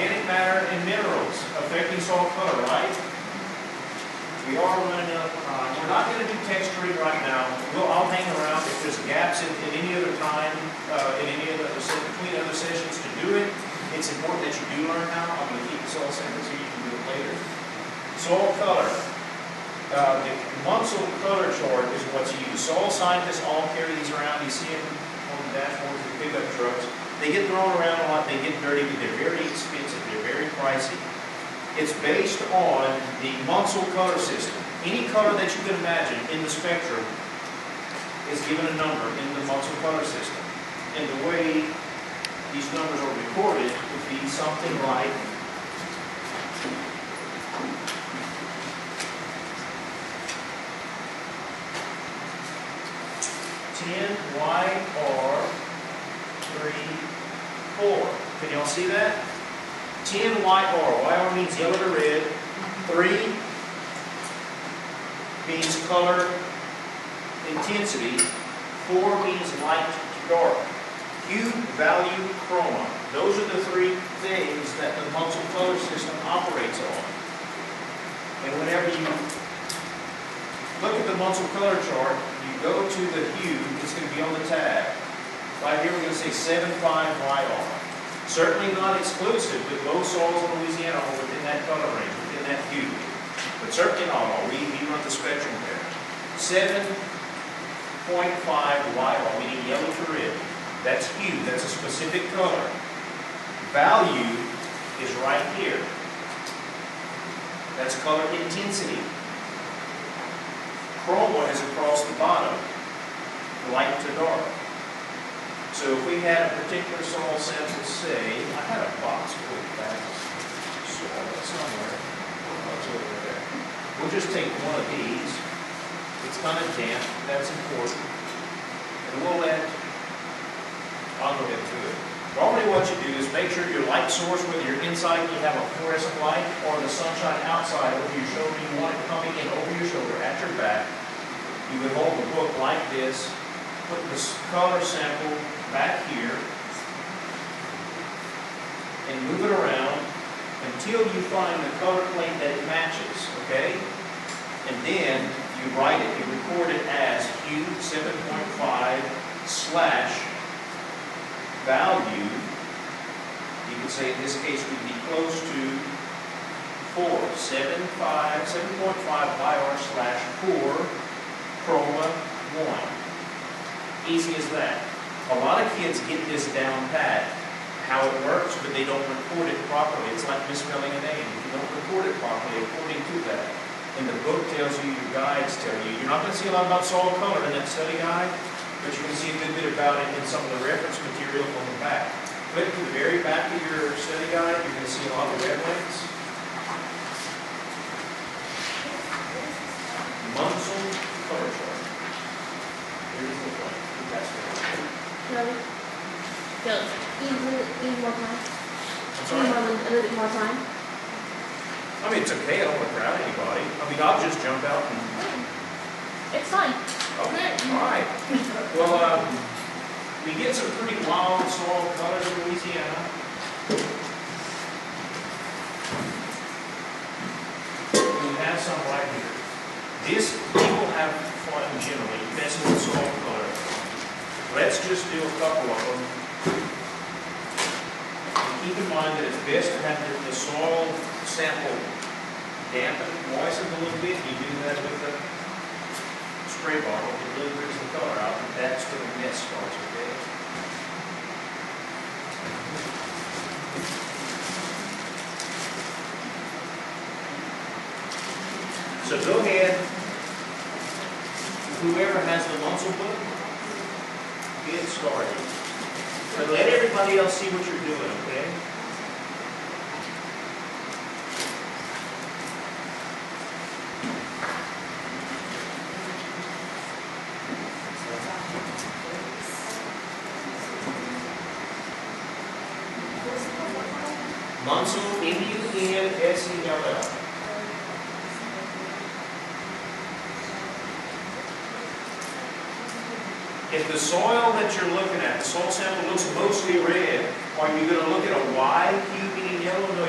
organic matter and minerals affecting soil color, right? We are running out of time. We're not going to do texturing right now. I'll hang around if there's gaps in any other time, in any other between other sessions to do it. It's important that you do learn how. I'm going to keep the soil samples so you can do it later. Soil color. The Munsell color chart is what's used. Soil scientists all carry these around. You see them on the dashboards of the pickup trucks. They get thrown around a lot. They get dirty, but they're very expensive. They're very pricey. It's based on the Munsell color system. Any color that you can imagine in the spectrum is given a number in the Munsell color system. And the way these numbers are recorded would be something like YR 3, 4. Can y'all see that? 10 YR means yellow to red. 3 means color intensity. 4 means light to dark. Hue, value, chroma. Those are the 3 things that the Munsell color system operates on. And whenever you look at the Munsell color chart, you go to the hue, it's going to be on the tab. Right here we're going to say 75 YR. Certainly not exclusive, but most soils in Louisiana are within that color range, within that hue. But certainly not all. We run the spectrum there. 7.5 YR, meaning yellow to red. That's hue. That's a specific color. Value is right here. That's color intensity. Chroma is across the bottom, light to dark. So if we had a particular soil sample, say, I had a box full of bags of soil somewhere. Oh, it's over there. We'll just take one of these. It's kind of damp. That's important. And we'll I'll go ahead and do it. Normally what you do is make sure your light source, whether you're inside and you have a fluorescent light, or the sunshine outside over your shoulder, you want it coming in over your shoulder at your back. You would hold the book like this, put the color sample back here, and move it around until you find the color plate that it matches, okay? And then you write it, you record it as hue 7.5 / value. You could say in this case would be close to 4, 7.5 YR / 4, chroma 1. Easy as that. A lot of kids get this down pat, how it works, but they don't record it properly. It's like misspelling a name. If you don't record it properly according to that, and the book tells you, your guides tell you, you're not going to see a lot about soil color in that study guide, but you're going to see a good bit about it in some of the reference material on the back. Flip to the very back of your study guide, you're going to see a lot of red links. Munsell color chart. Here's the one. That's it. Really? Don't. Need more time? I'm sorry? Need a little bit more time? I mean, it's okay. I don't want to crowd anybody. I mean, I'll just jump out and... It's fine. Okay, all right. Well, we get some pretty wild soil colors in Louisiana. We have some right here. People have fun generally messing with soil color. Let's just do a couple of them. And keep in mind that it's best to have the soil sample dampened, moistened a little bit. You do that with the spray bottle. It really brings the color out, and that's where the mess starts, okay? So go ahead, whoever has the Munsell book, get started. But let everybody else see what you're doing, okay? Munsell, M-U-N-S-E-L-L. If the soil that you're looking at, the soil sample looks mostly red, are you going to look at a Y hue meaning yellow? No,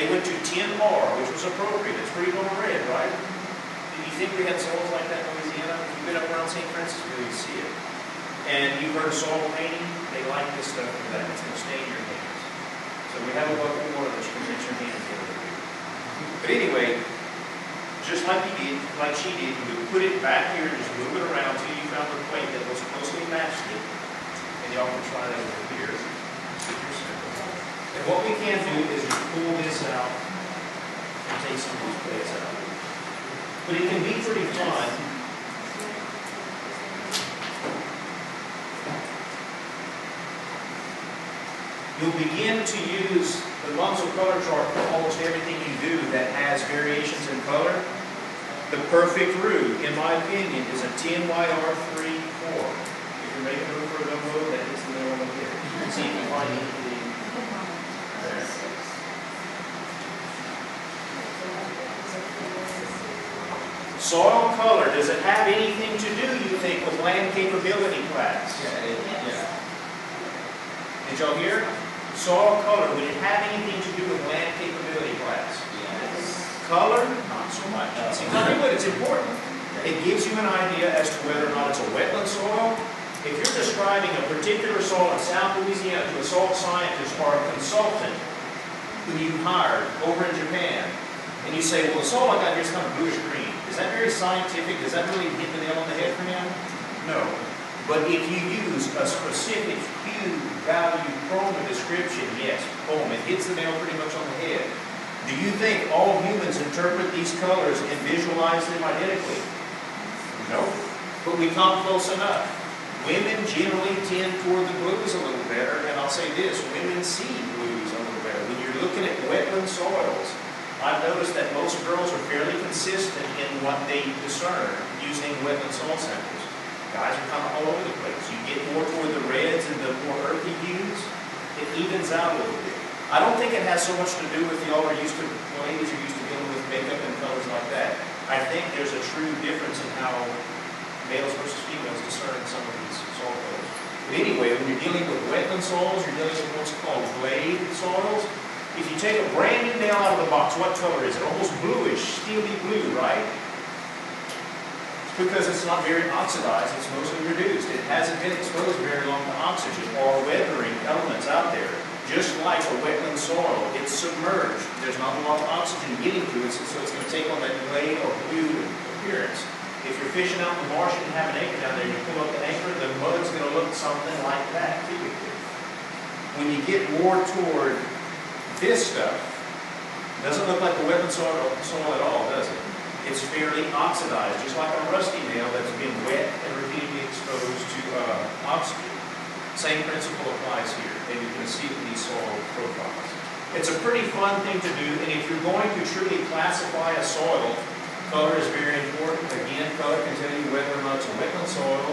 They went to 10R, which was appropriate. It's pretty low red, right? Do you think we had soils like that in Louisiana? If you've been up around St. Francisville, you see it. And you've heard of soil painting? They like this stuff for that. It's going to stain your hands. So we have a bucket of water that you can rinse your hands in over here. But anyway, just like you did, like she did, you would put it back here and just move it around until you found a plate that was closely matched it. And y'all can try that over here. And what we can do is just pull this out and take some of these plates out. But it can be pretty fun. You'll begin to use the Munzel color chart for almost everything you do that has variations in color. The perfect roux, in my opinion, is a 10 white R3 4. If you're making room for a gumbo, that is the middle one here. See if you find anything there. Soil color, does it have anything to do, you think, with land capability class? Yeah. Did y'all hear? Soil color, would it have anything to do with land capability class? Yes. Color, not so much. See, tell me what, it's important. It gives you an idea as to whether or not it's a wetland soil. If you're describing a particular soil in South Louisiana to a soil scientist or a consultant who you hired over in Japan, and you say, well, the soil I got here is kind of bluish green. Is that very scientific? Does that really hit the nail on the head for him? No. But if you use a specific hue, value, chroma description, yes, boom, it hits the nail pretty much on the head. Do you think all humans interpret these colors and visualize them identically? No. But we come close enough. Women generally tend toward the blues a little better, and I'll say this, women see blues a little better. When you're looking at wetland soils, I've noticed that most girls are fairly consistent in what they discern using wetland soil samples. Guys are kind of all over the place. You get more toward the reds and the more earthy hues, it evens out a little bit. I don't think it has so much to do with y'all are used to, ladies are used to dealing with makeup and colors like that. I think there's a true difference in how males versus females discern some of these soil colors. But anyway, when you're dealing with wetland soils, you're dealing with what's called glade soils. If you take a brand new nail out of the box, what color is it? Almost bluish, steely blue, right? Because it's not very oxidized, it's mostly reduced. It hasn't been exposed very long to oxygen or weathering elements out there. Just like a wetland soil, it's submerged. There's not a lot of oxygen getting to it, so it's going to take on that glade or blue appearance. If you're fishing out in the marsh and have an anchor down there, and you pull up the anchor, the mud's going to look something like that, typically. When you get more toward this stuff, doesn't look like a wetland soil at all, does it? It's fairly oxidized, just like a rusty nail that's been wet and repeatedly exposed to oxygen. Same principle applies here, and you can see it in these soil profiles. It's a pretty fun thing to do, and if you're going to truly classify a soil, color is very important. Again, color can tell you whether or not it's a wetland soil,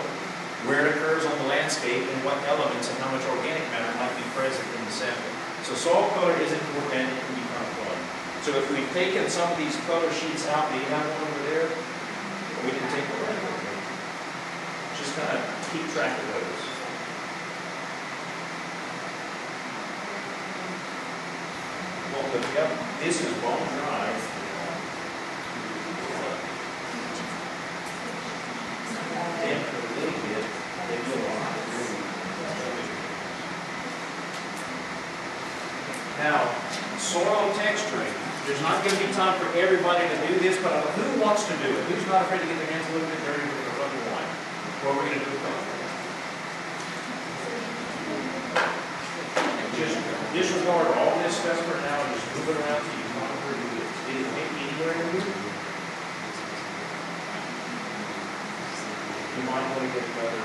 where it occurs on the landscape, and what elements and how much organic matter might be present in the sample. So soil color is important, and it can be kind of fun. So if we've taken some of these color sheets out, do you have one over there? Or we can take one right over there. Just kind of keep track of those. Well, yep, this is bone dry. Damp it a little bit. They do a lot. Now, soil texturing. There's not going to be time for everybody to do this, but who wants to do it? Who's not afraid to get their hands a little bit dirty with the rubber wine? What we're going to do with that? Just disregard all this stuff for now and just move it around till you want to do this. Did it make anywhere in here? You might want to get another.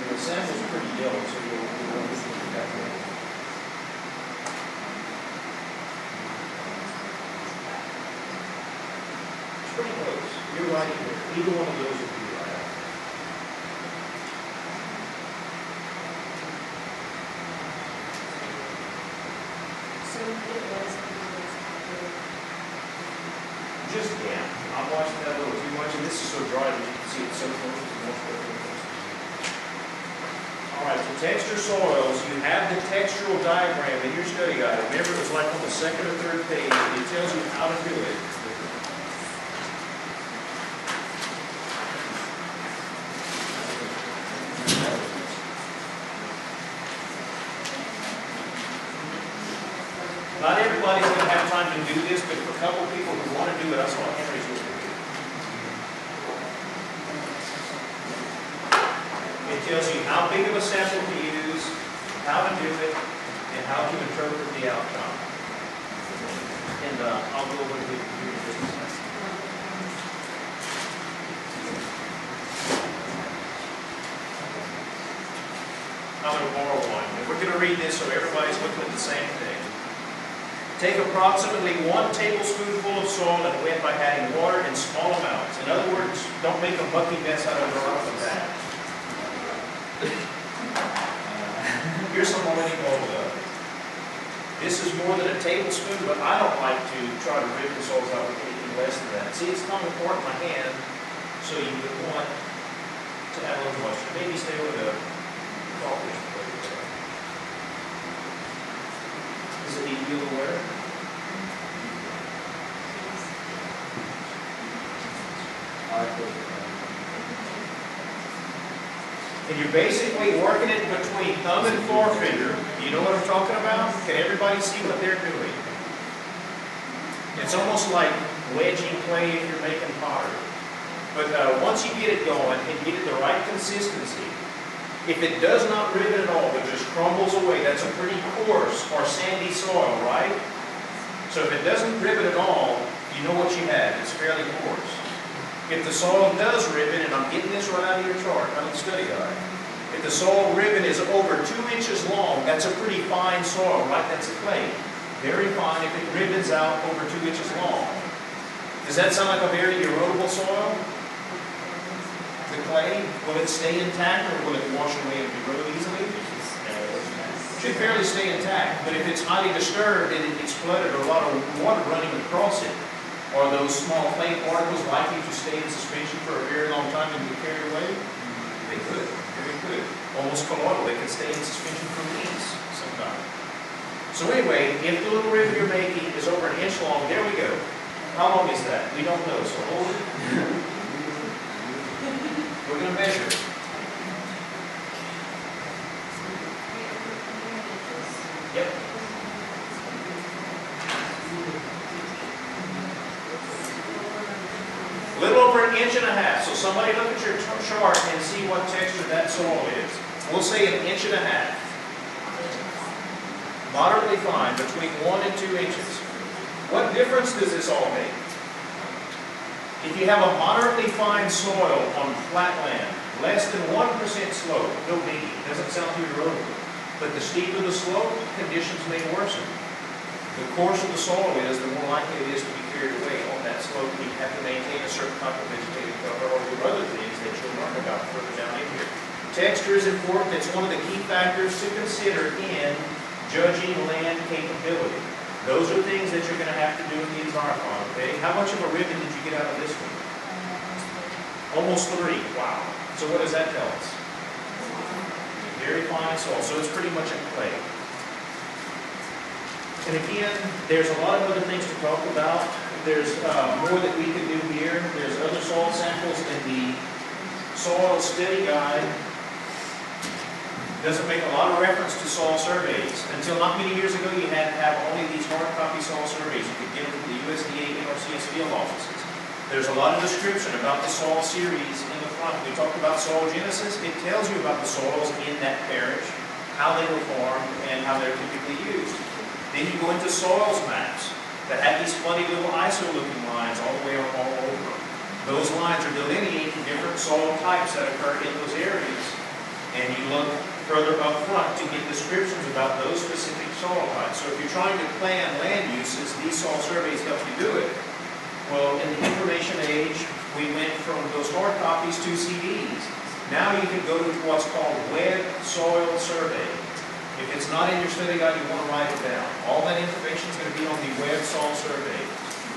The sample's pretty yellow, so you'll want to look at that way. It's pretty close. You're right here. Either one of those would be right out. So it was. Just, yeah. I'm watching that a little too much, and this is so dry that you can see it so close to most of it. texture soils, you have the textural diagram in your study guide. Remember, it was like on the second or third page. It tells you how to do it. Not everybody's going to have time to do this, but for a couple of people who want to do it, I saw Henry's with it. It tells you how big of a sample to use, how to do it, and how to interpret the outcome. And I'll go over to the computer just a second. I'm going to borrow one. And we're going to read this so everybody's looking at the same thing. Take approximately 1 tablespoonful of soil and wet by adding water in small amounts. In other words, don't make a mucky mess out of it right off the bat. Here's some already bubbled up. This is more than a tablespoon, but I don't like to try to rip the soils out with anything less than that. See, it's coming apart in my hand, so you would want to add a little moisture. Maybe stay with a crawfish. Does it need to be a little wetter? And you're basically working it between thumb and forefinger. You know what I'm talking about? Can everybody see what they're doing? It's almost like wedging clay if you're making pottery. But once you get it going and get it the right consistency, if it does not rivet at all, but just crumbles away, that's a pretty coarse or sandy soil, right? So if it doesn't rivet at all, you know what you have. It's fairly coarse. If the soil does rivet, and I'm getting this right out of your chart, out of the study guide, if the soil rivet is over 2 inches long, that's a pretty fine soil, right? That's clay. Very fine if it rivets out over 2 inches long. Does that sound like a very erodible soil? The clay, will it stay intact or will it wash away and erode easily? It should fairly stay intact, but if it's highly disturbed and it gets flooded or a lot of water running across it, are those small clay particles likely to stay in suspension for a very long time and be carried away? They could, very could. Almost colloidal, they could stay in suspension for weeks sometimes. So anyway, if the little rivet you're making is over 1 inch long, there we go. How long is that? We don't know, so hold it. We're going to measure it. Yep. A little over 1.5 inches. So somebody look at your chart and see what texture that soil is. We'll say 1.5 inches. Moderately fine, between 1 and 2 inches. What difference does this all make? If you have a moderately fine soil on flat land, less than 1% slope, no biggie, doesn't sound too erodible. But the steeper the slope, conditions may worsen. The coarser the soil is, the more likely it is to be carried away on that slope. You have to maintain a certain type of vegetative cover or do other things that you'll learn about further down in here. Texture is important. It's one of the key factors to consider in judging land capability. Those are things that you're going to have to do in the environment, okay? How much of a ribbon did you get out of this one? Almost 3. Wow. So what does that tell us? Very fine soil. So it's pretty much a clay. And again, there's a lot of other things to talk about. There's more that we can do here. There's other soil samples in the soil study guide. Doesn't make a lot of reference to soil surveys. Until not many years ago, you had to have only these hard copy soil surveys. You could get them from the USDA NRCS field offices. There's a lot of description about the soil series in the front. We talked about soil genesis. It tells you about the soils in that parish, how they were formed, and how they're typically used. Then you go into soils maps that have these funny little ISO-looking lines all the way up all over. Those lines are delineating different soil types that occur in those areas. And you look further up front to get descriptions about those specific soil types. So if you're trying to plan land uses, these soil surveys help you do it. Well, in the information age, we went from those hard copies to CDs. Now you can go to what's called Web Soil Survey. If it's not in your study guide, you want to write it down. All that information is going to be on the Web Soil Survey.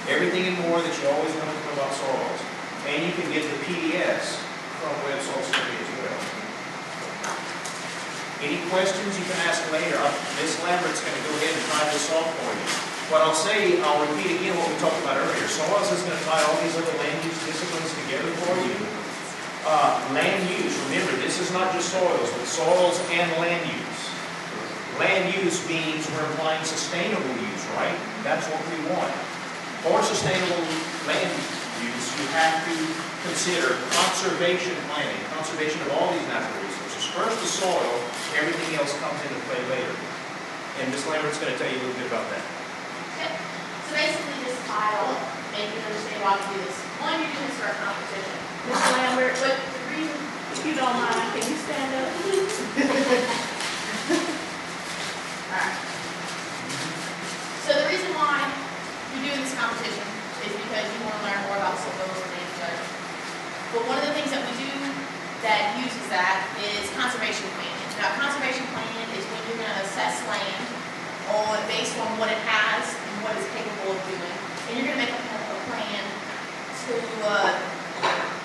Everything and more that you always want to know about soils. And you can get the PDFs from Web Soil Survey as well. Any questions you can ask later. Ms. Lambert's going to go ahead and try this off for you. What I'll say, I'll repeat again what we talked about earlier. Soils is going to tie all these other land use disciplines together for you. Land use, remember, this is not just soils, but soils and land use. Land use means we're implying sustainable use, right? That's what we want. For sustainable land use, you have to consider conservation planning, conservation of all these natural resources. First the soil, everything else comes into play later. And Ms. Lambert's going to tell you a little bit about that. Okay. So basically this tile, make you understand why we do this. One, you're doing this for a competition. Ms. Lambert, But the reason, if you don't mind, can you stand up? alright. So the reason why you're doing this competition is because you want to learn more about soils and land use. But one of the things that we do that uses that is conservation planning. Now, conservation plan is when you're going to assess land based on what it has and what it's capable of doing. And you're going to make a plan to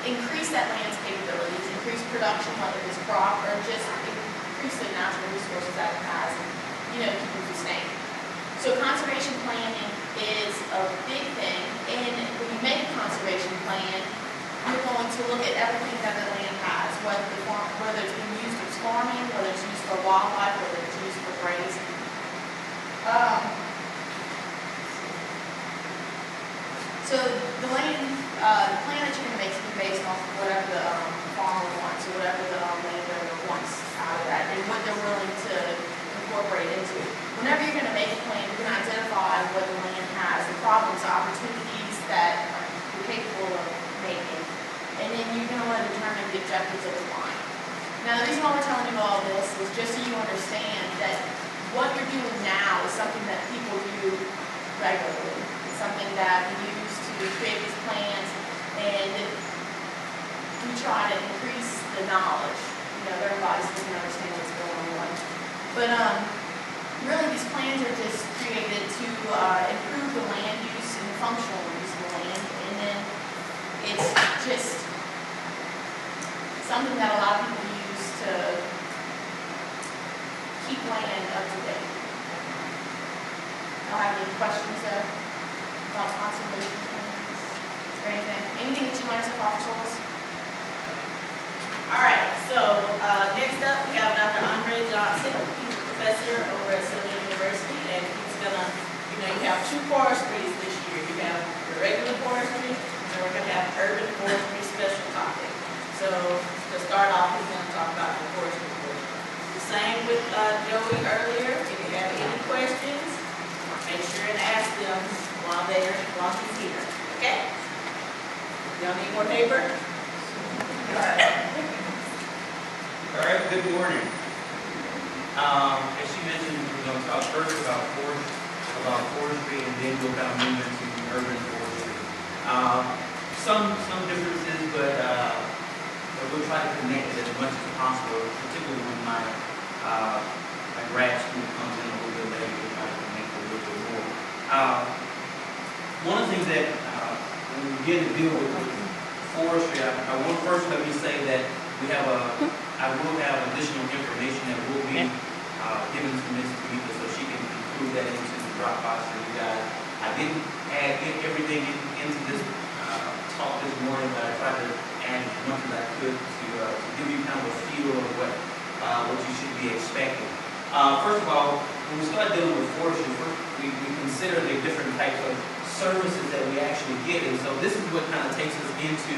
increase that land's capabilities, increase production, whether it's crop or just increase the natural resources that it has, and, keep it sustained. So conservation planning is a big thing, and when you make a conservation plan, you're going to look at everything that the land has, whether it's being used for farming, whether it's used for wildlife, whether it's used for grazing. So the land, the plan that you're going to make is going to be based off of whatever the farmer wants, or whatever the landowner wants out of that, and what they're willing to incorporate into it. Whenever you're going to make a plan, you're going to identify what the land has, the problems, the opportunities that you're capable of making, and then you're going to want to determine the objectives of the line. Now, the reason why we're telling you all this is just so you understand that what you're doing now is something that people do regularly. It's something that we use to create these plans, and we try to increase the knowledge, everybody so they can understand what's going on. But really these plans are just created to improve the land use and the functional use of the land, and then it's just something that a lot of people use to keep land up to date. Y'all have any questions there about conservation plans or anything that you learned so far, Charles? All right, so next up we have Dr. Andre Johnson. He's a professor over at Southern University, and he's gonna, you have two forestries this year. You have the regular forestry, and we're gonna have urban forestry special topic. So to start off, he's gonna talk about the forestry portion. The same with Joey earlier. If you have any questions, make sure and ask them while he's here. Okay? Y'all need more paper? All right. All right, good morning. As she mentioned, we're going to talk first about forestry, and then we'll kind of move into urban forestry. Some differences, but we'll try to connect it as much as possible, particularly when my grad student comes in a little bit later. We'll try to connect it a little bit more. One of the things that when we begin to deal with forestry, I want first let me say that I will have additional information that will be given to Ms. Rita, so she can include that into the Dropbox for you guys. I didn't add everything into this talk this morning, but I tried to add as much as I could to give you kind of a feel of what you should be expecting. First of all, when we start dealing with forestry, first we consider the different types of services that we actually get, and so this is what kind of takes us into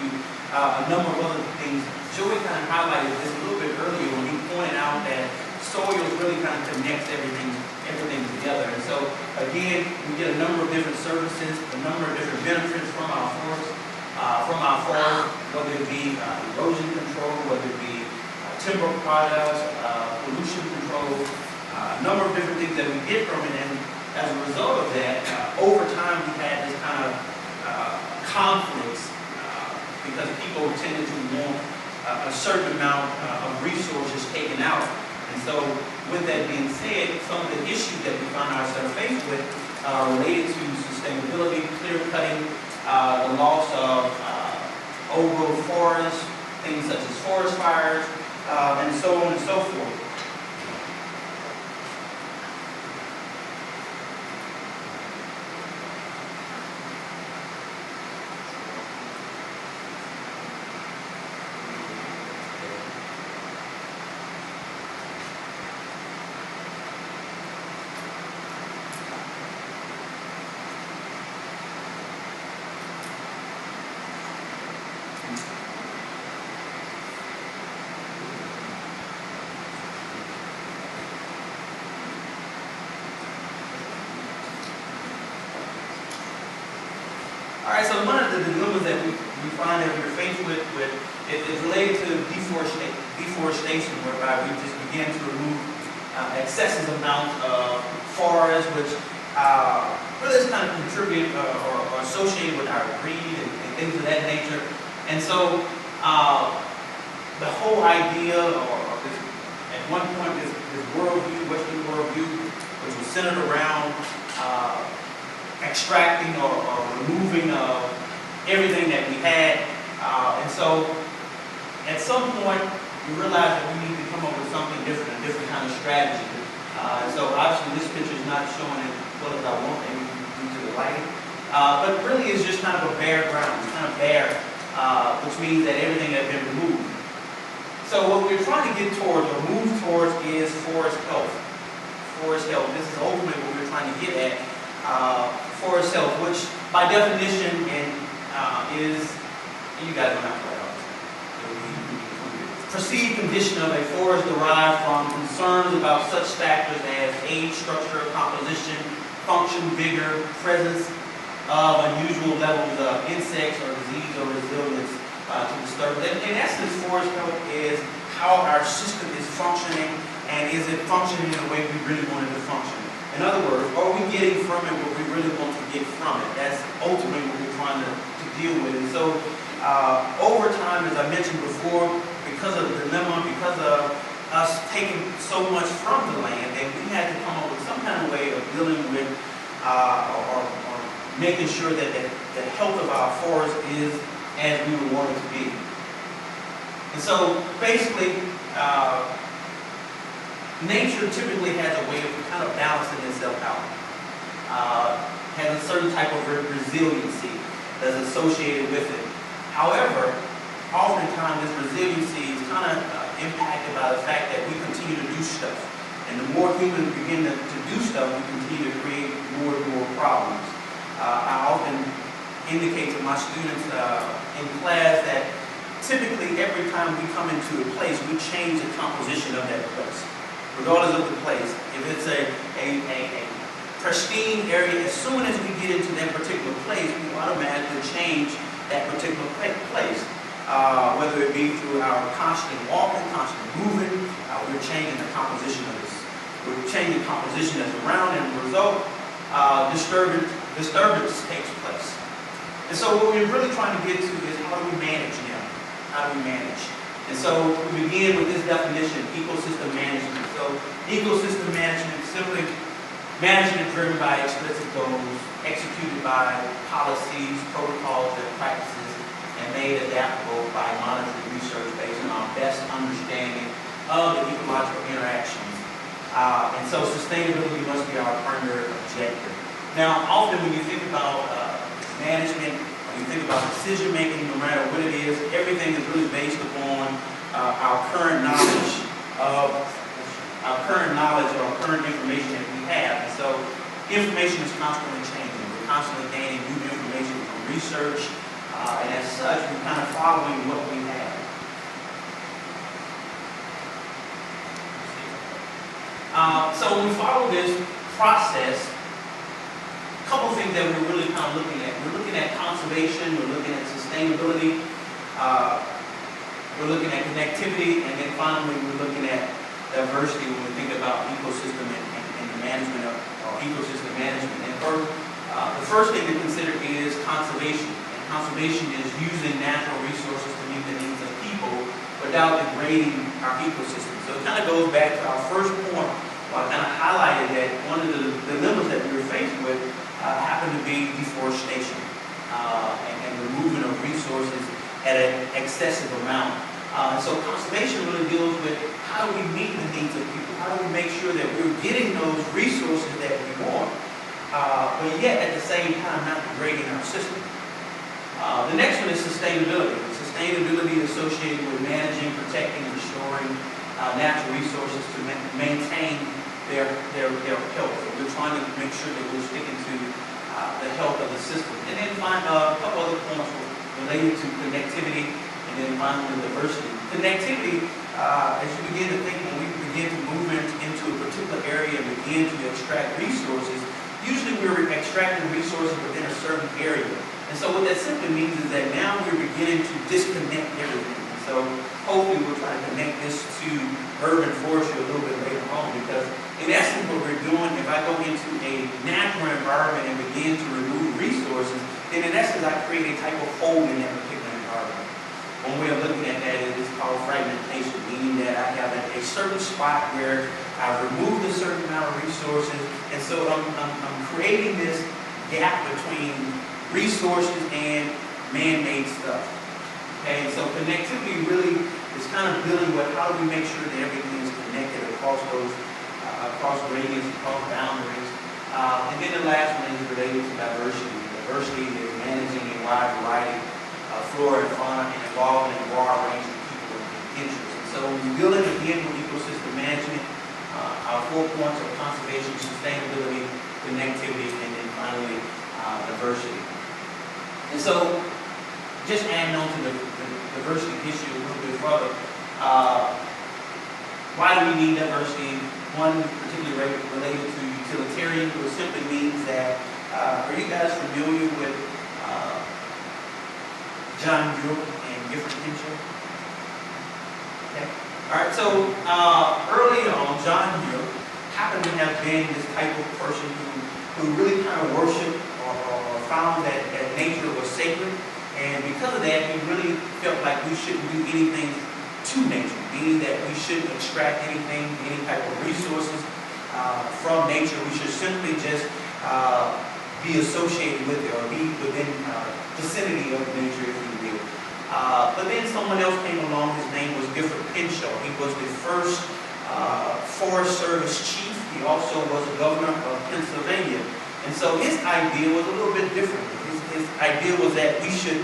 a number of other things. Joey kind of highlighted this a little bit earlier when he pointed out that soils really kind of connects everything together. And so again, we get a number of different services, a number of different benefits from our forest, whether it be erosion control, whether it be timber products, pollution control, a number of different things that we get from it. And as a result of that, over time we've had this kind of conflicts because people tended to want a certain amount of resources taken out. And so with that being said, some of the issues that we find ourselves faced with related to sustainability, clear cutting, the loss of old growth forests, things such as forest fires, and so on and so forth. right, so one of the dilemmas that we find that we're faced with is related to deforestation, whereby we just begin to remove excessive amounts of forest, which really is kind of contribute or associated with our greed and things of that nature. And so the whole idea, or this, at one point, this worldview, Western worldview, which was centered around extracting or removing everything that we had. And so at some point, we realized that we need to come up with something different, a different kind of strategy. So obviously this picture is not showing it as well as I want, maybe due to the lighting. But really it's just kind of a bare ground. It's kind of bare, which means that everything has been removed. So what we're trying to get towards or move towards is forest health. Forest health. This is ultimately what we're trying to get at. Forest health, which by definition is, you guys don't have to write all this. Perceived condition of a forest derived from concerns about such factors as age, structure, composition, function, vigor, presence of unusual levels of insects or disease or resilience to disturbance. In essence, forest health is how our system is functioning, and is it functioning in the way we really want it to function. In other words, are we getting from it what we really want to get from it? That's ultimately what we're trying to deal with. And so over time, as I mentioned before, because of the dilemma, because of us taking so much from the land, that we had to come up with some kind of way of dealing with or making sure that the health of our forest is as we would want it to be. And so basically, nature typically has a way of kind of balancing itself out. Has a certain type of resiliency that's associated with it. However, oftentimes this resiliency is kind of impacted by the fact that we continue to do stuff. And the more humans begin to do stuff, we continue to create more and more problems. I often indicate to my students in class that typically every time we come into a place, we change the composition of that place, regardless of the place. If it's a pristine area, as soon as we get into that particular place, we automatically change that particular place. Whether it be through our constant walking, constant moving, we're changing the composition of this. We're changing the composition that's around, and as a result, disturbance takes place. And so what we're really trying to get to is how do we manage now? How do we manage? And so we begin with this definition, ecosystem management. So ecosystem management is simply management driven by explicit goals, executed by policies, protocols, and practices, and made adaptable by monitoring research based on our best understanding of the ecological interactions. And so sustainability must be our primary objective. Now, often when you think about management, when you think about decision making, no matter what it is, everything is really based upon our current knowledge or our current information that we have. And so information is constantly changing. We're constantly gaining new information from research, and as such, we're kind of following what we have. So when we follow this process, a couple of things that we're really kind of looking at. We're looking at conservation, we're looking at sustainability, we're looking at connectivity, and then finally we're looking at diversity when we think about ecosystem and the management of ecosystem management. And the first thing to consider is conservation. And conservation is using natural resources to meet the needs of people without degrading our ecosystem. So it kind of goes back to our first point, where I kind of highlighted that one of the dilemmas that we were faced with happened to be deforestation and removing of resources at an excessive amount. So conservation really deals with how do we meet the needs of people? How do we make sure that we're getting those resources that we want, but yet at the same time not degrading our system? The next one is sustainability. Sustainability is associated with managing, protecting, and restoring natural resources to maintain their health. So we're trying to make sure that we're sticking to the health of the system. And then find a couple other points related to connectivity, and then finally diversity. Connectivity, as you begin to think, when we begin to move into a particular area and begin to extract resources, usually we're extracting resources within a certain area. And so what that simply means is that now we're beginning to disconnect everything. And so hopefully we'll try to connect this to urban forestry a little bit later on, because in essence what we're doing, if I go into a natural environment and begin to remove resources, then in essence I create a type of hole in that particular environment. One way of looking at that is called fragmentation, meaning that I have a certain spot where I've removed a certain amount of resources, and so I'm creating this gap between resources and man-made stuff. Okay, so connectivity really is kind of dealing with how do we make sure that everything is connected across those, across gradients, across boundaries. And then the last one is related to diversity. Diversity is managing a wide variety of flora and fauna and involving a broad range of people and interests. And so when we're dealing again with ecosystem management, our 4 points are conservation, sustainability, connectivity, and then finally diversity. And so just adding on to the diversity issue a little bit further, why do we need diversity? One particularly related to utilitarian, which simply means that, are you guys familiar with John Muir and Gifford Pinchot? Okay. All right, so early on, John Muir happened to have been this type of person who really kind of worshiped or found that nature was sacred. And because of that, he really felt like we shouldn't do anything to nature, meaning that we shouldn't extract anything, any type of resources from nature. We should simply just be associated with it or be within vicinity of nature, if you will. But then someone else came along. His name was Gifford Pinchot. He was the first Forest Service chief. He also was a governor of Pennsylvania. And so his idea was a little bit different. His idea was that we should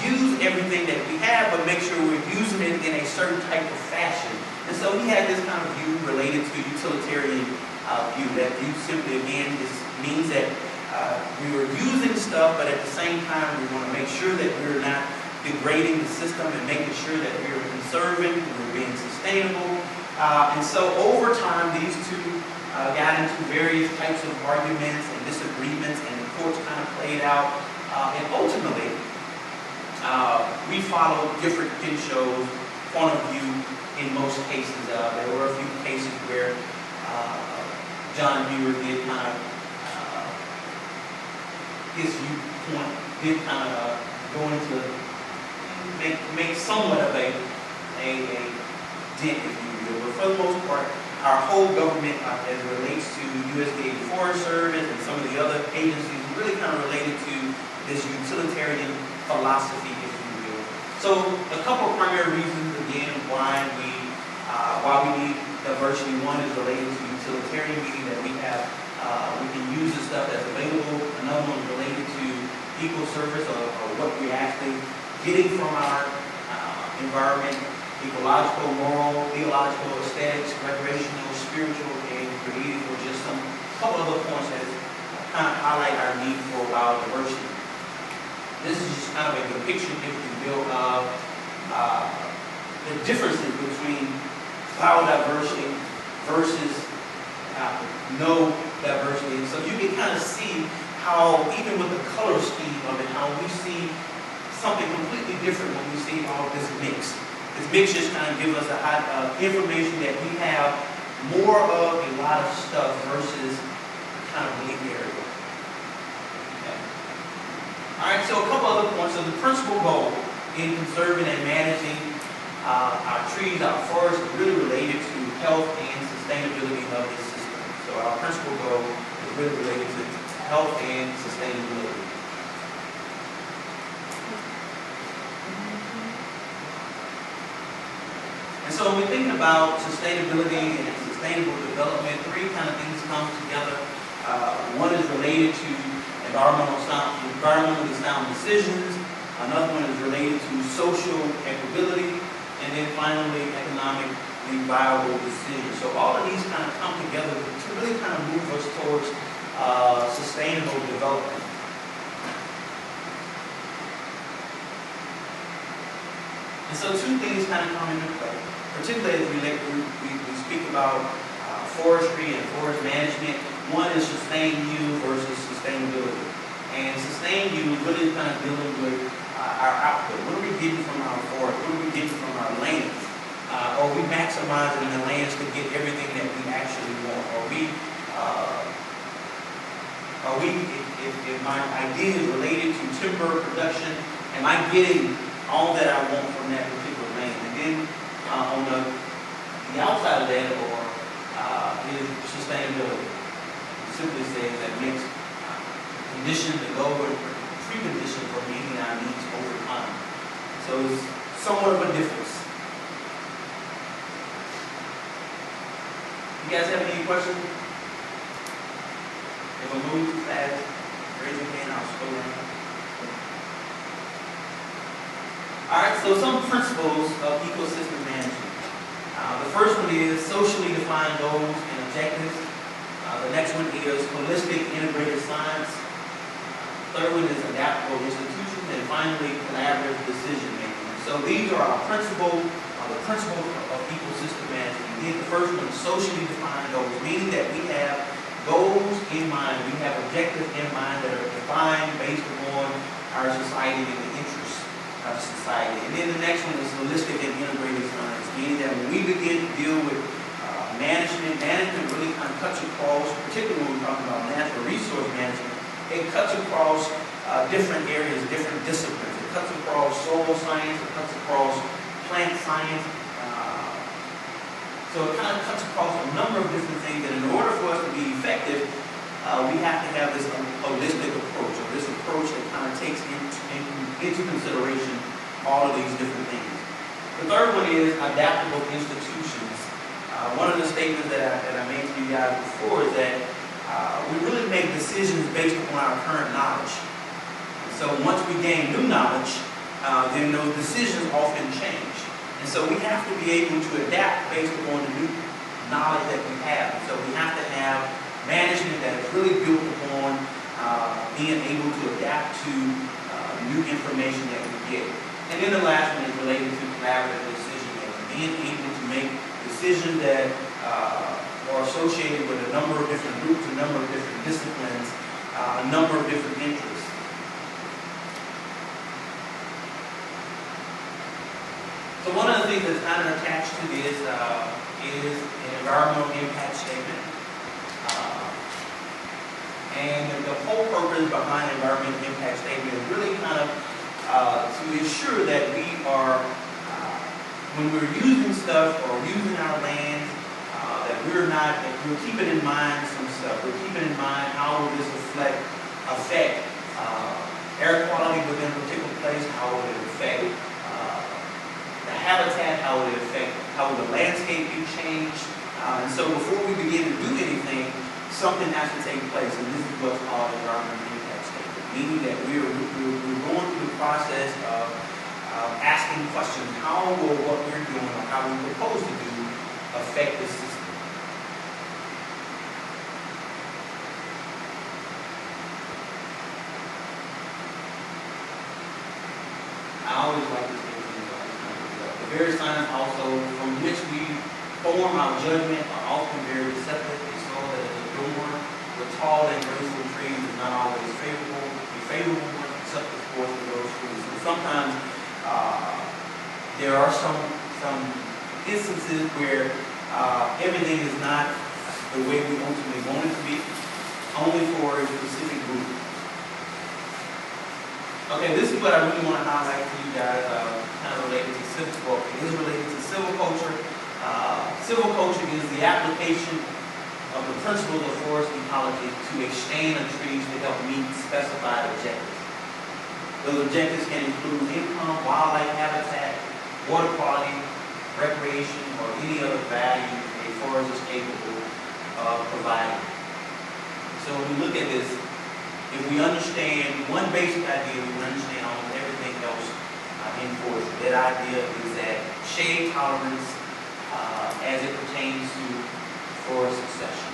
use everything that we have, but make sure we're using it in a certain type of fashion. And so he had this kind of view related to utilitarian view. That view simply, again, means that we were using stuff, but at the same time, we want to make sure that we're not degrading the system and making sure that we're conserving, we're being sustainable. And so over time, these two got into various types of arguments and disagreements, and the courts kind of played out. And ultimately, we followed Gifford Pinchot's point of view in most cases. There were a few cases where John Muir did kind of, his viewpoint did kind of go into, make somewhat of a dent, if you will. But for the most part, our whole government, as it relates to USDA Forest Service and some of the other agencies, really kind of related to this utilitarian philosophy, if you will. So a couple of primary reasons, again, why we need diversity. One is related to utilitarian, meaning that we can use the stuff that's available. Another one is related to eco service, or what we're actually getting from our environment. Ecological, moral, theological, aesthetics, recreational, spiritual, and creative, or just some couple other points that kind of highlight our need for biodiversity. This is just kind of a depiction, if you will, of the differences between biodiversity versus no diversity. And so you can kind of see how, even with the color scheme of it, how we see something completely different when we see all this mix. This mix just kind of gives us information that we have more of a lot of stuff versus kind of bleak area. Okay. All right, so a couple other points. So the principal goal in conserving and managing our trees, our forests, is really related to health and sustainability of this system. So our principal goal is really related to health and sustainability. And so when we're thinking about sustainability and sustainable development, 3 kind of things come together. One is related to environmentally sound decisions. Another one is related to social equability. And then finally, economically viable decisions. So all of these kind of come together to really kind of move us towards sustainable development. And so 2 things kind of come into play. Particularly as we speak about forestry and forest management. One is sustained yield versus sustainability. And sustain use really kind of dealing with our output. What are we getting from our forest? What are we getting from our lands? Are we maximizing the lands to get everything that we actually want? If my idea is related to timber production, am I getting all that I want from that particular land? And then on the outside of that, is sustainability. It simply says that makes condition to go and precondition for meeting our needs over time. So it's somewhat of a difference. You guys have any questions? If I'm moving too fast, raise your hand, I'll slow down. All right, so some principles of ecosystem management. The first one is socially defined goals and objectives. The next one is holistic integrated science. Third one is adaptable institutions, and finally collaborative decision making. So these are our the principles of ecosystem management. Again, the first one is socially defined goals, meaning that we have goals in mind, we have objectives in mind that are defined based upon our society and the interests of society. And then the next one is holistic and integrated science, meaning that when we begin to deal with management really kind of cuts across, particularly when we're talking about natural resource management, it cuts across different areas, different disciplines. It cuts across soil science, it cuts across plant science. So it kind of cuts across a number of different things, and in order for us to be effective, we have to have this holistic approach, or this approach that kind of takes into consideration all of these different things. The third one is adaptable institutions. One of the statements that I made to you guys before is that we really make decisions based upon our current knowledge. And so once we gain new knowledge, then those decisions often change. And so we have to be able to adapt based upon the new knowledge that we have. And so we have to have management that is really built upon being able to adapt to new information that we get. And then the last one is related to collaborative decision making, being able to make decisions that are associated with a number of different groups, a number of different disciplines, a number of different interests. So one of the things that's kind of attached to this is an environmental impact statement. And the whole purpose behind the environmental impact statement is really kind of to ensure that we are, when we're using stuff or using our land, that we're keeping in mind some stuff. We're keeping in mind how will this affect air quality within a particular place, how will it affect the habitat, how will it affect, how will the landscape be changed. And so before we begin to do anything, something has to take place, and this is what's called environmental impact statement, meaning that we're going through the process of asking questions. How will what we're doing or how we propose to do affect the system? I always like to say things like this. The very signs also from which we form our judgment are often very deceptive. We saw that as a dormer with tall and graceful trees is not always favorable. The favorable ones accept the force of those trees. And sometimes there are some instances where everything is not the way we ultimately want it to be, only for a specific group. Okay, this is what I really want to highlight to you guys, kind of related to civil. It is related to civil culture. Civil culture is the application of the principles of forest ecology to a stand of trees to help meet specified objectives. Those objectives can include income, wildlife habitat, water quality, recreation, or any other value a forest is capable of providing. So when we look at this, if we understand one basic idea, we can understand almost everything else in forestry. That idea is that shade tolerance as it pertains to forest succession.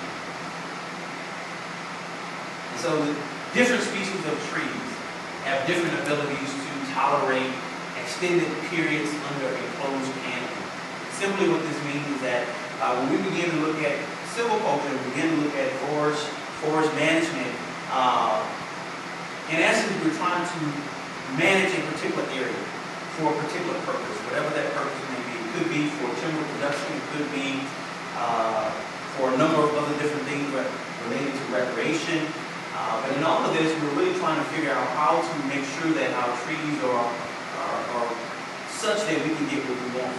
And so the different species of trees have different abilities to tolerate extended periods under a closed canopy. Simply what this means is that when we begin to look at silviculture, we begin to look at forest management, in essence, we're trying to manage a particular area for a particular purpose, whatever that purpose may be. It could be for timber production, it could be for a number of other different things related to recreation. But in all of this, we're really trying to figure out how to make sure that our trees are such that we can get what we want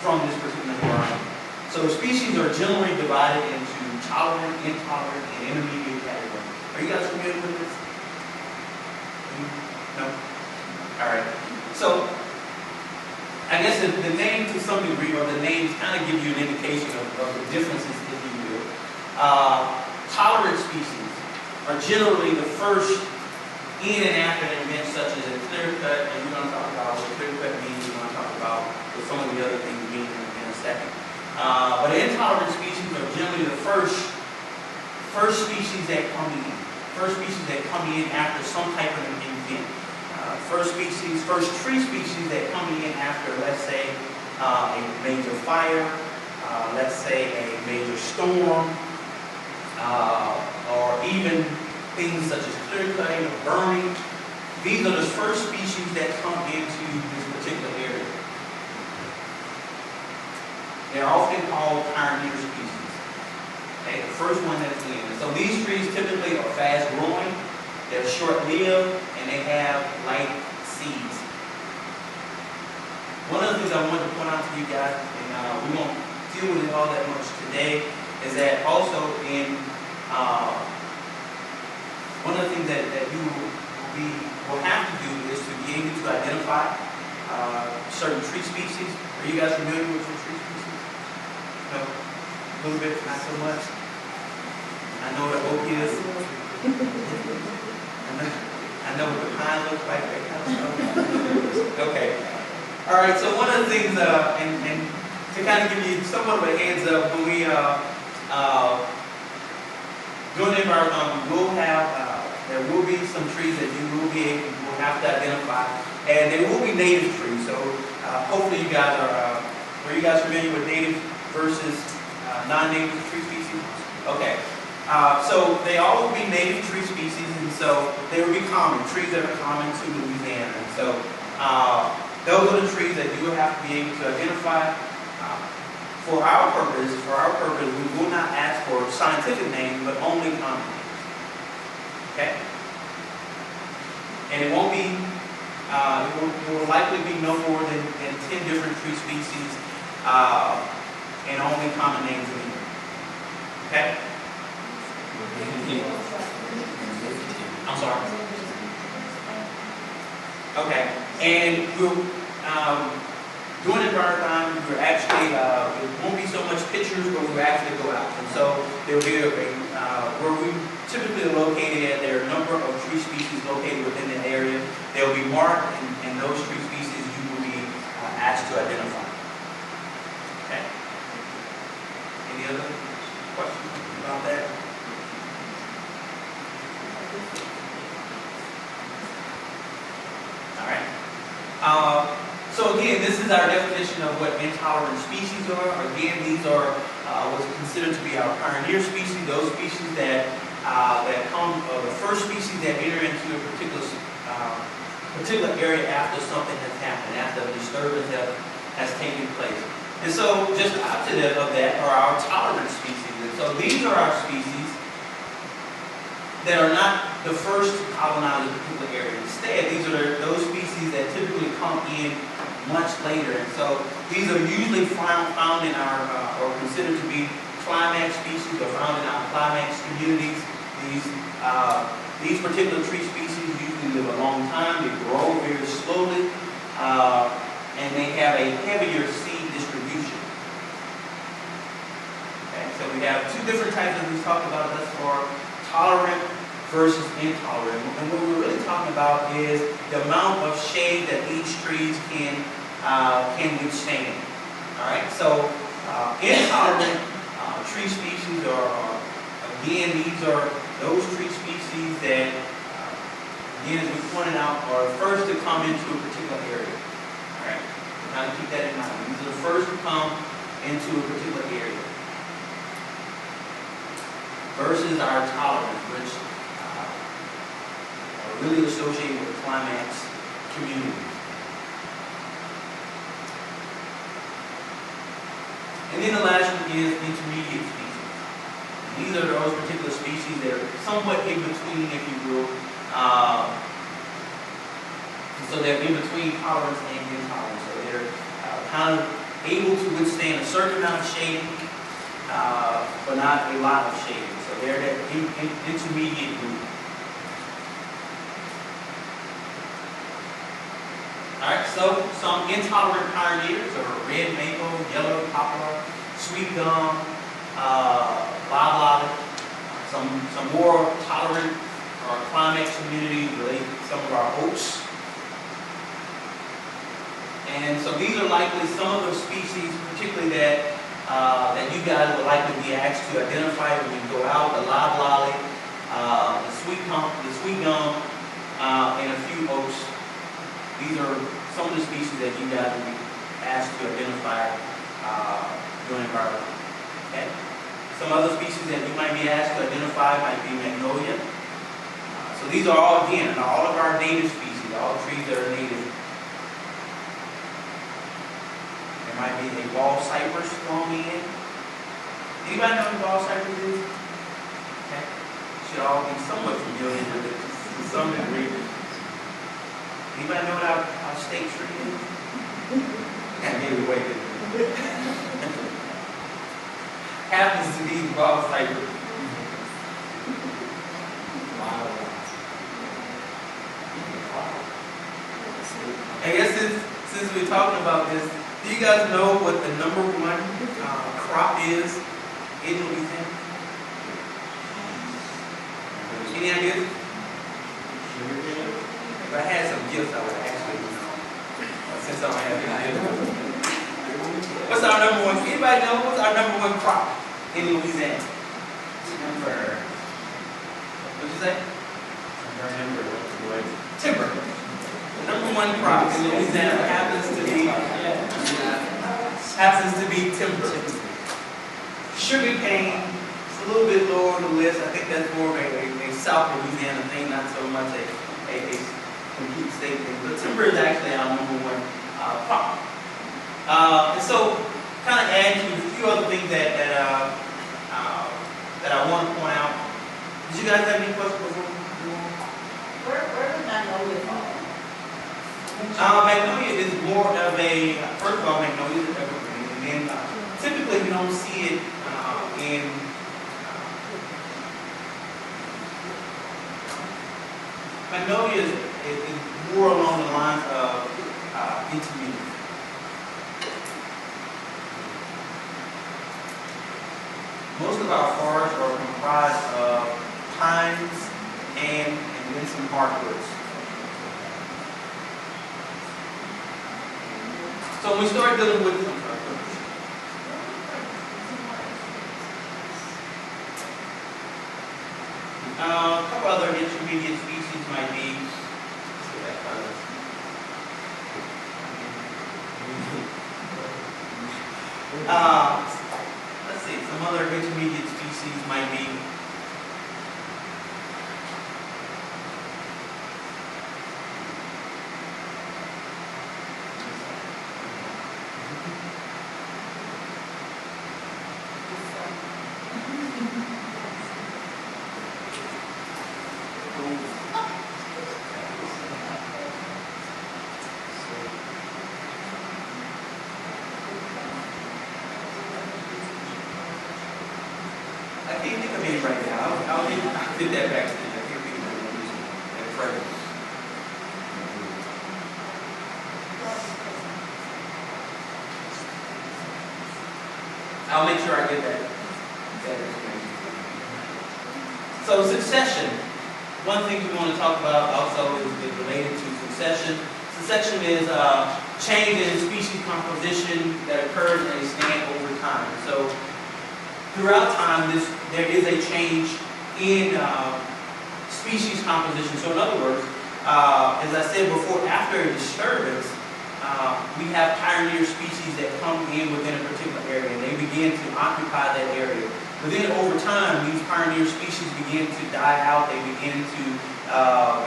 from this particular environment. So species are generally divided into tolerant, intolerant, and intermediate categories. Are you guys familiar with this? No? All right. So I guess the name to some degree, or the names kind of give you an indication of the differences, if you will. Tolerant species are generally the first in and after an event such as a clear cut, and we're going to talk about what clear cut means, we're going to talk about what some of the other things mean in a second. But intolerant species are generally the first species that come in. First species that come in after some type of an event. First tree species that come in after, let's say, a major fire, let's say a major storm, or even things such as clear cutting or burning. These are the first species that come into this particular area. They're often called pioneer species. Okay, the first one that's in. So these trees typically are fast growing, they're short-lived, and they have light seeds. One of the things I wanted to point out to you guys, and we won't deal with it all that much today, is that also in one of the things that you will have to do is to be able to identify certain tree species. Are you guys familiar with some tree species? No? A little bit, not so much. I know what an oak is. I know what the pine looks like, that kind of stuff. Okay. All right, so one of the things, and to kind of give you somewhat of a heads up, when we during the environment, there will be some trees that you will have to identify, and they will be native trees. So hopefully you guys are you guys familiar with native versus non-native tree species? Okay. So they all will be native tree species, and so they will be common, trees that are common to Louisiana. And so those are the trees that you will have to be able to identify. For our purpose, we will not ask for scientific names, but only common names. Okay? And it won't be, it will likely be no more than 10 different tree species, and only common names in here. Okay? I'm sorry. Okay. And we'll, during the burn time, we're actually, it won't be so much pictures, but we'll actually go out. And so there'll be where we typically are located at, there are a number of tree species located within the area. They'll be marked, and those tree species you will be asked to identify. Okay? Any other questions about that? All right. So again, this is our definition of what intolerant species are. Again, these are what's considered to be our pioneer species, those species that come, the first species that enter into a particular area after something has happened, after a disturbance has taken place. And so just opposite of that are our tolerant species. And so these are our species that are not the first to colonize a particular area. Instead, these are those species that typically come in much later. And so these are usually found in our, or considered to be climax species, or found in our climax communities. These particular tree species usually live a long time. They grow very slowly, and they have a heavier seed distribution. Okay, so we have two different types that we've talked about thus far: tolerant versus intolerant. And what we're really talking about is the amount of shade that each tree can withstand. All right. So intolerant tree species are again, these are those tree species that again, as we pointed out, are the first to come into a particular area. All right. Now keep that in mind. These are the first to come into a particular area. Versus our tolerance, which really associated with the climax community. And then the last one is intermediate species. These are those particular species that are somewhat in between, if you will. So they're in between tolerance and intolerance. So they're kind of able to withstand a certain amount of shading, but not a lot of shading. So they're that intermediate group. All right, so some intolerant pioneers are red maple, yellow poplar, sweet gum, loblolly. Some more tolerant or climax communities relate to some of our oaks. And so these are likely some of the species, particularly that you guys would likely be asked to identify when you go out. The loblolly, the sweet gum, and a few oaks. These are some of the species that you guys will be asked to identify during environment. Okay? Some other species that you might be asked to identify might be magnolia. So these are all, again, all of our native species, all the trees that are native. There might be a wall cypress thrown in. Anybody know what wall cypress is? Okay. Should all be somewhat familiar with it to some degree. Anybody know what our state tree is? Can't give it away. Happens to be wall cypress. I guess since we're talking about this, do you guys know what the #1 crop is in Louisiana? Any ideas? If I had some gifts, I would actually know. Since I don't have any gifts. What's our #1? Anybody know what's our #1 crop in Louisiana? Timber. What'd you say? Timber. The #1 crop in Louisiana happens to be timber. Sugar cane, it's a little bit lower on the list. I think that's more of a South Louisiana thing, not so much a complete state thing. But timber is actually our #1 crop. And so, kind of add to a few other things that I want to point out. Did you guys have any questions before? Where does magnolia fall? Magnolia is more of a, first of all, magnolia is evergreen, and then typically you don't see it in magnolia is more along the lines of intermediate. Most of our forests are comprised of pines and then some hardwoods. So when we start dealing with a couple other intermediate species might be, let's see, some other intermediate species might be I can't think of any right now. I'll get that back to you. I can't think of any at present. I'll make sure I get that information. So succession. One thing we want to talk about also is related to succession. Succession is change in species composition that occurs in a stand over time. So throughout time, there is a change in species composition. So in other words, as I said before, after a disturbance, we have pioneer species that come in within a particular area, and they begin to occupy that area. But then over time, these pioneer species begin to die out. They begin to,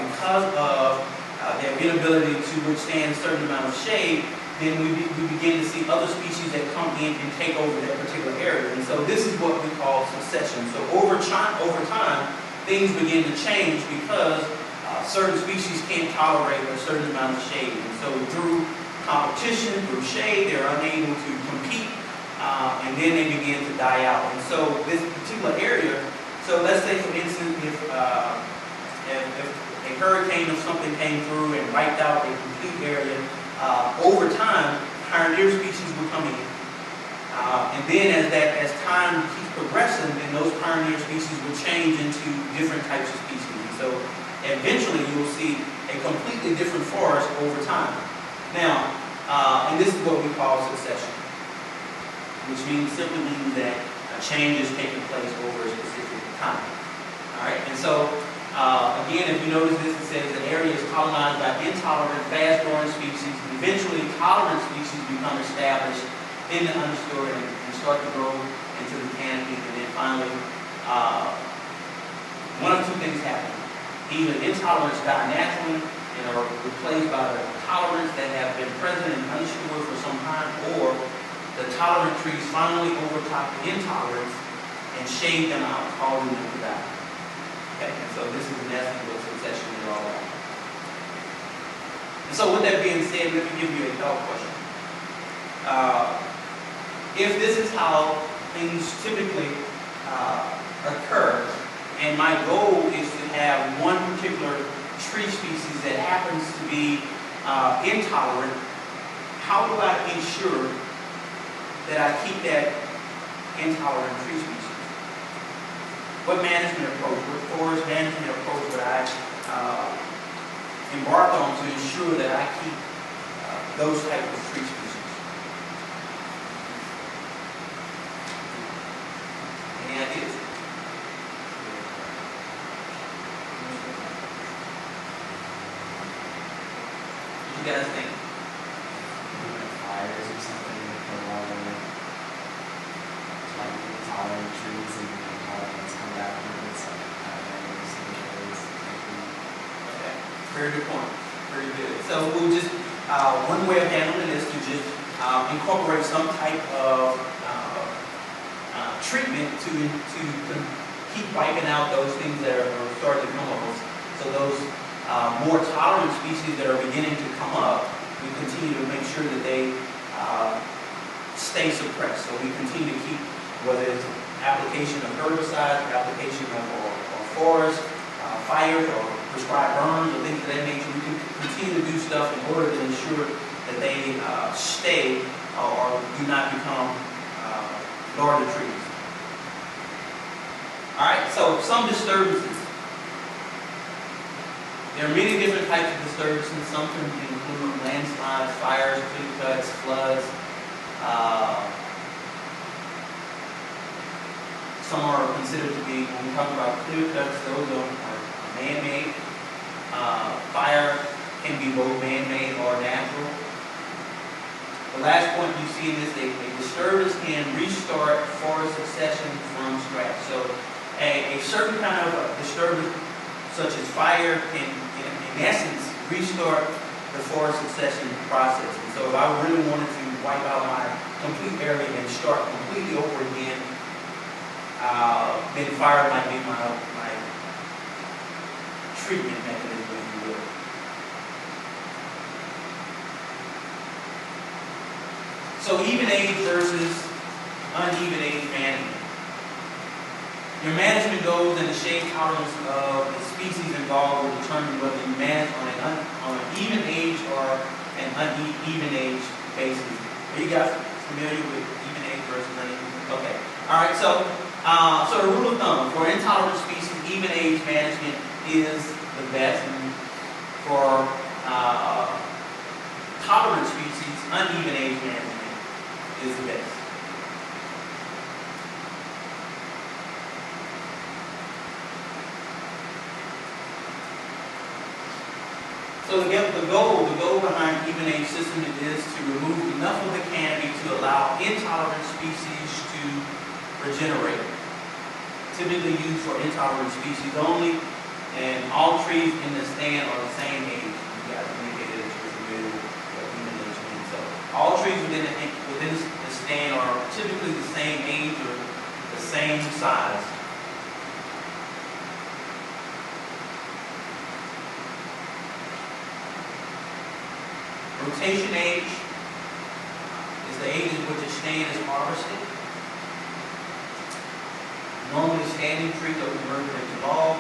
because of their inability to withstand a certain amount of shade, then we begin to see other species that come in and take over that particular area. And so this is what we call succession. So over time, things begin to change because certain species can't tolerate a certain amount of shade. And so through competition, through shade, they're unable to compete, and then they begin to die out. And so this particular area, so let's say for instance, if a hurricane or something came through and wiped out a complete area, over time, pioneer species will come in. And then as time keeps progressing, then those pioneer species will change into different types of species. And so eventually you'll see a completely different forest over time. Now, and this is what we call succession, which simply means that a change is taking place over a specific time. All right, and so again, if you notice this, it says the area is colonized by intolerant, fast-growing species. Eventually, tolerant species become established in the understory and start to grow into the canopy, and then finally, one of two things happen. Either intolerance die naturally and are replaced by the tolerance that have been present in the understory for some time, or the tolerant trees finally overtop the intolerance and shade them out, causing them to die. Okay, and so this is in essence what succession is all about. And so with that being said, let me give you a thought question. If this is how things typically occur, and my goal is to have one particular tree species that happens to be intolerant, how do I ensure that I keep that intolerant tree species? What management approach, what forest management approach would I embark on to ensure that I keep those types of tree species? Any ideas? What do you guys think? Fires or something that go along with like tolerant trees and tolerance come back with it, so Okay, very good point. Very good. So we'll just, one way of handling this to just incorporate some type of treatment to keep wiping out those things that are starting to come up. So those more tolerant species that are beginning to come up, we continue to make sure that they stay suppressed. So we continue to keep, whether it's application of herbicides, application of forest, fires, or prescribed burns, or things of that nature, we can continue to do stuff in order to ensure that they stay or do not become larger trees. All right, so some disturbances. There are many different types of disturbances. Some can include landslides, fires, clear cuts, floods. Some are considered to be, when we talk about clear cuts, those are man-made. Fire can be both man-made or natural. The last point you see in this, a disturbance can restart forest succession from scratch. So a certain kind of disturbance, such as fire, can in essence restart the forest succession process. And so if I really wanted to wipe out my complete area and start completely over again, then fire might be my treatment mechanism, if you will. So even age versus uneven age management. Your management goals and the shade tolerance of the species involved will determine whether you manage on an even age or an uneven age basis. Are you guys familiar with even age versus uneven? Okay. All right. So, so the rule of thumb for intolerant species, even age management is the best, and for tolerant species, uneven age management is the best. So the goal behind even age system is to remove enough of the canopy to allow intolerant species to regenerate. typically used for intolerant species only, and all trees in the stand are the same age. You guys indicated that you're familiar with what human age means. So all trees within the stand are typically the same age or the same size. Rotation age is the age at which a stand is harvested. Normally standing trees are converted into log,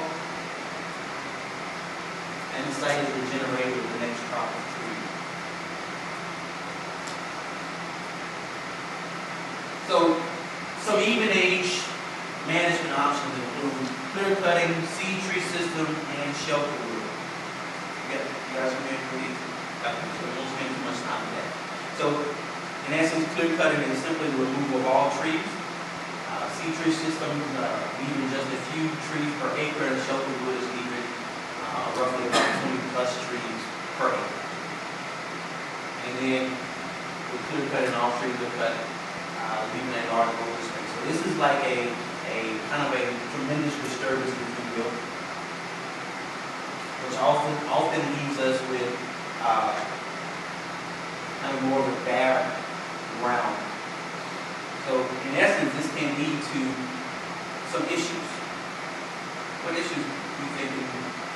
and the site is regenerated with the next crop of trees. So some even age management options include clear cutting, seed tree system, and shelter wood. You guys familiar with these? So we won't spend too much time on that. So, in essence, clear cutting is simply the removal of all trees. Seed tree system, leaving just a few trees per acre, and shelter wood is leaving roughly about 20 plus trees per acre. And then, with clear cutting, all trees are cut, leaving a large open space. So this is like a kind of a tremendous disturbance, if you will, which often leaves us with kind of more of a bare ground. So in essence, this can lead to some issues. What issues do you think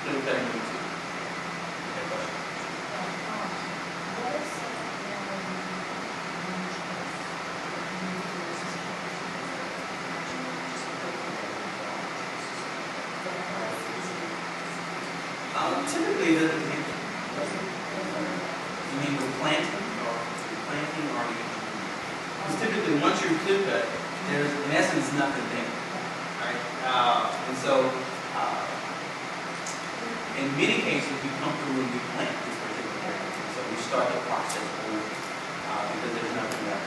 clear cutting lead to? Okay, question. Typically, you mean with planting or because typically once you're clear cut, there's in essence nothing there, right? And so in many cases we come through and we plant this particular area, and so we start the process over because there's nothing left.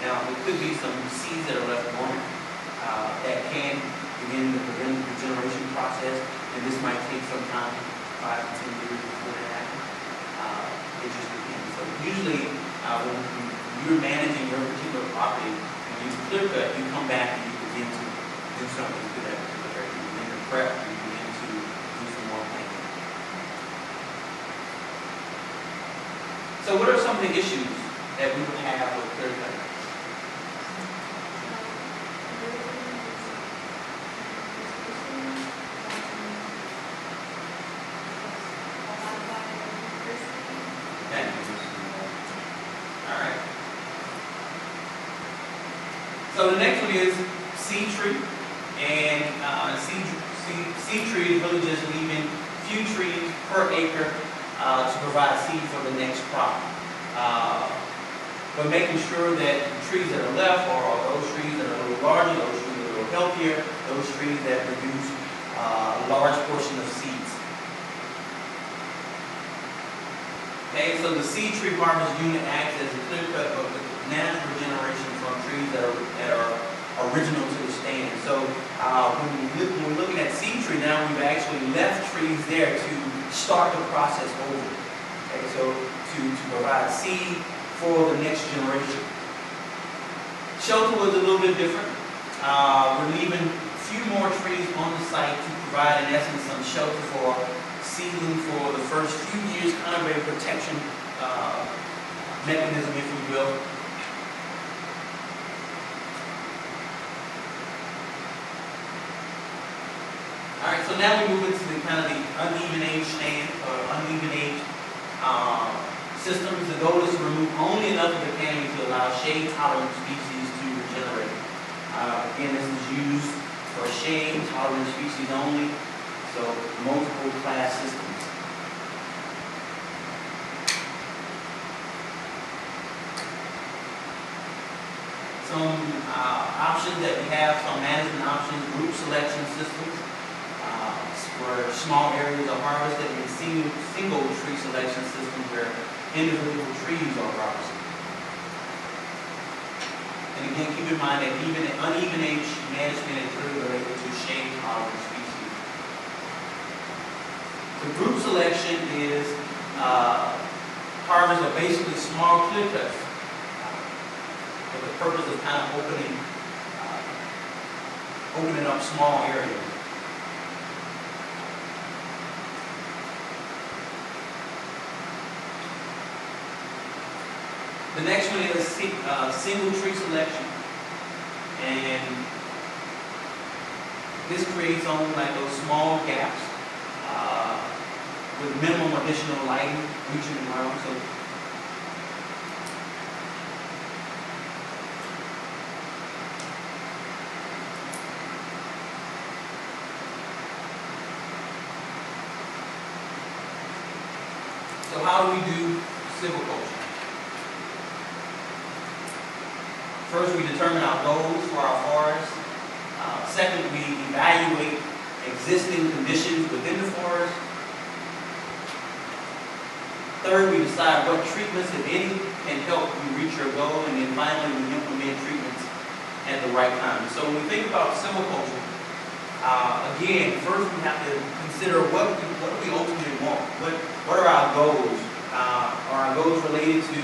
Now there could be some seeds that are left dormant that can begin the regeneration process. And this might take some time, 5 to 10 years before that happens. It just depends. So usually, when you're managing your particular property, when you clear cut, you come back and you begin to do something to that particular area. You begin to prep, you begin to do some more planting. So what are some of the issues that we would have with clear cutting? So the next one is seed tree, and seed tree is really just leaving few trees per acre to provide seed for the next crop. But making sure that the trees that are left are those trees that are a little larger, those trees that are a little healthier, those trees that produce a large portion of seeds. Okay, so the seed tree harvest unit acts as a clear cut of the natural regeneration from trees that are original to the stand. So when we're looking at seed tree now, we've actually left trees there to start the process over. Okay, so to provide seed for the next generation. Shelter was a little bit different. We're leaving a few more trees on the site to provide, in essence, some shelter for seedling for the first few years, kind of a protection mechanism, if you will. All right, so now we move into the kind of the uneven age stand or uneven age systems. The goal is to remove only enough of the canopy to allow shade-tolerant species to regenerate. Again, this is used for shade-tolerant species only, so multiple class systems. Some options that we have, some management options, group selection systems, where small areas are harvested, and single tree selection systems where individual trees are harvested. And again, keep in mind that even uneven age management is really related to shade-tolerant species. The group selection is harvest of basically small clear cuts for the purpose of kind of opening opening up small areas. The next one is single tree selection, and this creates only like those small gaps with minimum additional lighting reaching around. So how do we do silviculture? First, we determine our goals for our forest. Second, we evaluate existing conditions within the forest. Third, we decide what treatments, if any, can help you reach your goal. And then finally, we implement treatments at the right time. So when we think about silviculture, again, first we have to consider what do we ultimately want. What are our goals? Are our goals related to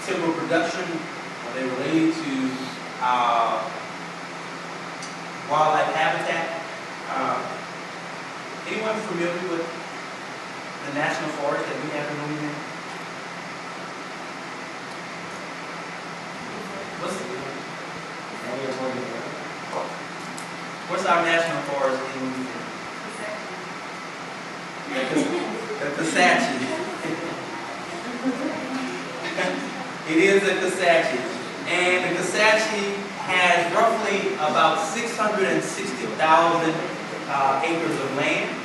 timber production? Are they related to wildlife habitat? Anyone familiar with the national forest that we have in Louisiana? What's our national forest in Louisiana? The Kisatchie. It is a Kisatchie. And the Kisatchie has roughly about 660,000 acres of land.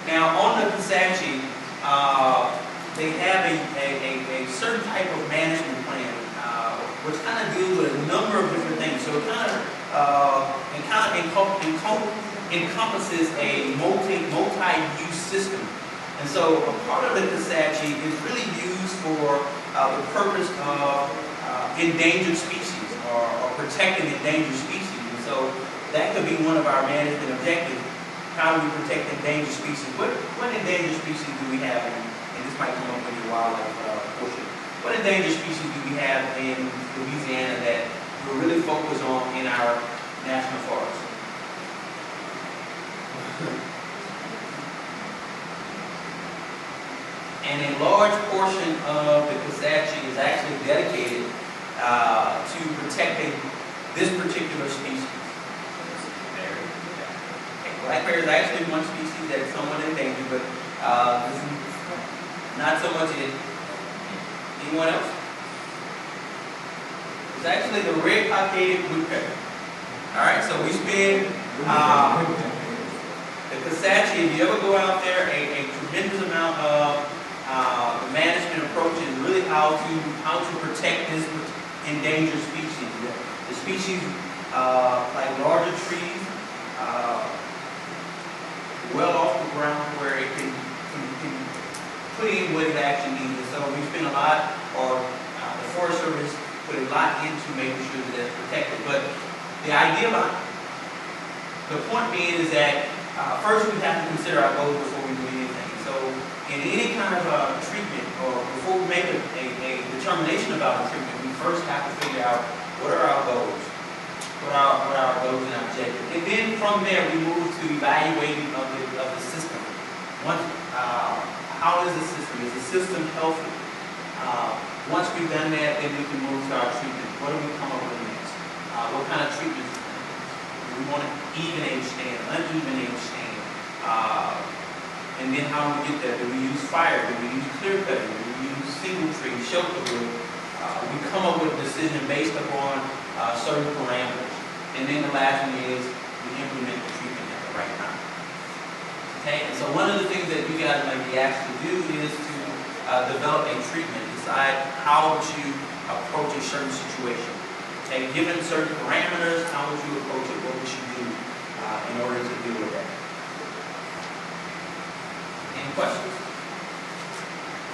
Now, on the Kisatchie, they have a certain type of management plan, which kind of deals with a number of different things. So it kind of encompasses a multi-use system. And so a part of the Kisatchie is really used for the purpose of endangered species or protecting endangered species. And so that could be one of our management objectives. How do we protect endangered species? What endangered species do we have? And this might come up with your wildlife portion. What endangered species do we have in Louisiana that we're really focused on in our national forest? And a large portion of the Kisatchie is actually dedicated to protecting this particular species. Black bear is actually one species that is somewhat endangered, but this is not so much it. Anyone else? It's actually the red cockaded woodpecker. All right, so we spend the Kisatchie. If you ever go out there, a tremendous amount of the management approach is really how to protect this endangered species. The species, like larger trees, well off the ground where it can put in what it actually needs. And so we spend a lot, or the Forest Service put a lot into making sure that it's protected. But the idea behind the point being is that first we have to consider our goals before we do anything. So in any kind of treatment, or before we make a determination about a treatment, we first have to figure out what are our goals. What are our goals and objectives? And then from there, we move to evaluating of the system. How is the system? Is the system healthy? Once we've done that, then we can move to our treatment. What do we come up with next? What kind of treatments? Do we want an even age stand, uneven age stand? And then how do we get there? Do we use fire? Do we use clear cutting? Do we use single tree, shelter wood? We come up with a decision based upon certain parameters. And then the last one is we implement the treatment at the right time. Okay, and so one of the things that you guys might be asked to do is to develop a treatment, decide how to approach a certain situation. Okay, given certain parameters, how would you approach it? What would you do in order to deal with that? Any questions?